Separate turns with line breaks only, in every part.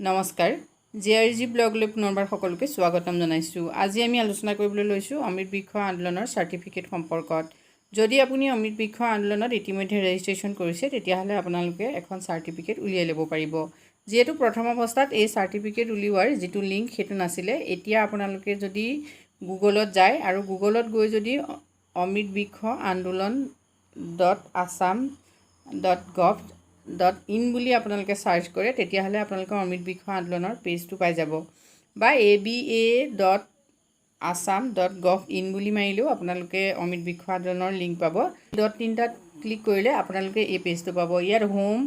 নমস্কাৰ জিআৰজি ব্লগলৈ পুনৰবাৰ সকলোকে স্বাগতম জনাইছোঁ। আজি আমি আলোচনা কৰিবলৈ লৈছোঁ অমৃত বৃক্ষ আন্দোলনৰ চাৰ্টিফিকেট সম্পৰ্কত। যদি আপুনি অমৃত বৃক্ষ আন্দোলনত ইতিমধ্যে ৰেজিষ্ট্ৰেশ্যন কৰিছে তেতিয়াহ'লে আপোনালোকে এখন চাৰ্টিফিকেট উলিয়াই ল'ব পাৰিব। যিহেতু প্ৰথম অৱস্থাত এই চাৰ্টিফিকেট উলিওৱাৰ যিটো লিংক সেইটো নাছিলে, এতিয়া আপোনালোকে যদি গুগলত যায় আৰু গুগলত গৈ যদি অমৃত বৃক্ষ আন্দোলন .assam.gov.in বুলি আপোনালোকে চাৰ্চ কৰে তেতিয়াহ'লে আপোনালোকৰ অমৃত বৃক্ষ আন্দোলনৰ পেজটো পাই যাব, বা aba.assam.gov.in বুলি মাৰিলেও আপোনালোকে অমৃত বৃক্ষ আন্দোলনৰ লিংক পাব। .3 ক্লিক কৰিলে আপোনালোকে এই পেজটো পাব। ইয়াত home,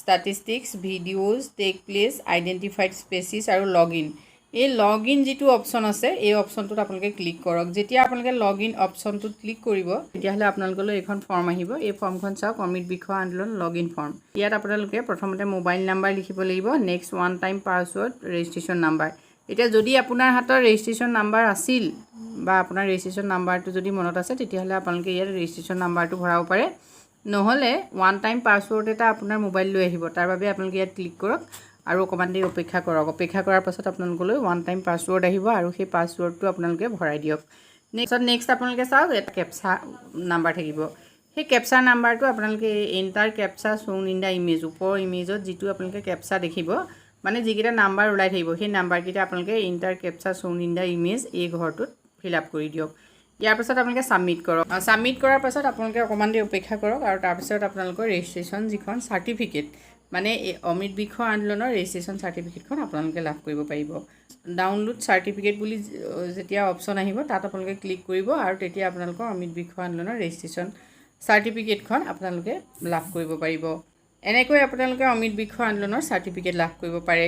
statistics, videos, take place, identified species আৰু লগইন, এই লগইন যিটো অপশ্যন আছে এই অপশ্যনটোত আপোনালোকে ক্লিক কৰক। যেতিয়া আপোনালোকে লগইন অপশ্যনটোত ক্লিক কৰিব তেতিয়াহ'লে আপোনালোকলৈ এইখন ফৰ্ম আহিব। এই ফৰ্মখন চাওক, অমৃত বৃক্ষ আন্দোলন লগইন ফৰ্ম। ইয়াত আপোনালোকে প্ৰথমতে মোবাইল নাম্বাৰ লিখিব লাগিব, next one time password, registration number. এতিয়া যদি আপোনাৰ হাতত ৰেজিষ্ট্ৰেশ্যন নাম্বাৰ আছিল বা আপোনাৰ ৰেজিষ্ট্ৰেশ্যন নাম্বাৰটো যদি মনত আছে তেতিয়াহ'লে আপোনালোকে ইয়াত ৰেজিষ্ট্ৰেশ্যন নাম্বাৰটো ভৰাব পাৰে। নহ'লে ওৱান টাইম পাছৱৰ্ড এটা আপোনাৰ মোবাইল লৈ আহিব, তাৰ বাবে আপোনালোকে ইয়াত ক্লিক কৰক আৰু অকণমান দেৰি অপেক্ষা কৰক। অপেক্ষা কৰাৰ পাছত আপোনালোকলৈ ওৱান টাইম পাছৱৰ্ড আহিব আৰু সেই পাছৱৰ্ডটো আপোনালোকে ভৰাই দিয়ক। নেক্সট আপোনালোকে চাওক, এটা কেপচা নাম্বাৰ থাকিব। সেই কেপচা নাম্বাৰটো আপোনালোকে enter captcha shown in the image, ওপৰৰ ইমেজত যিটো আপোনালোকে কেপচা দেখিব, মানে যিকেইটা নাম্বাৰ ওলাই থাকিব সেই নাম্বাৰকেইটা আপোনালোকে enter captcha shown in the image এই ঘৰটোত ফিল আপ কৰি দিয়ক। ইয়াৰ পাছত আপোনালোকে ছাবমিট কৰক। ছাবমিট কৰাৰ পাছত আপোনালোকে অকণমান দেৰি অপেক্ষা কৰক আৰু তাৰপিছত আপোনালোকৰ ৰেজিষ্ট্ৰেশ্যন যিখন চাৰ্টিফিকেট, মানে এই অমৃত বৃক্ষ আন্দোলনৰ ৰেজিষ্ট্ৰেশ্যন চাৰ্টিফিকেটখন আপোনালোকে লাভ কৰিব পাৰিব। ডাউনলোড চাৰ্টিফিকেট বুলি যেতিয়া অপশ্যন আহিব তাত আপোনালোকে ক্লিক কৰিব আৰু তেতিয়া আপোনালোকৰ অমৃত বৃক্ষ আন্দোলনৰ ৰেজিষ্ট্ৰেশ্যন চাৰ্টিফিকেটখন আপোনালোকে লাভ কৰিব পাৰিব। এনেকৈ আপোনালোকে অমৃত বৃক্ষ আন্দোলনৰ চাৰ্টিফিকেট লাভ কৰিব পাৰে।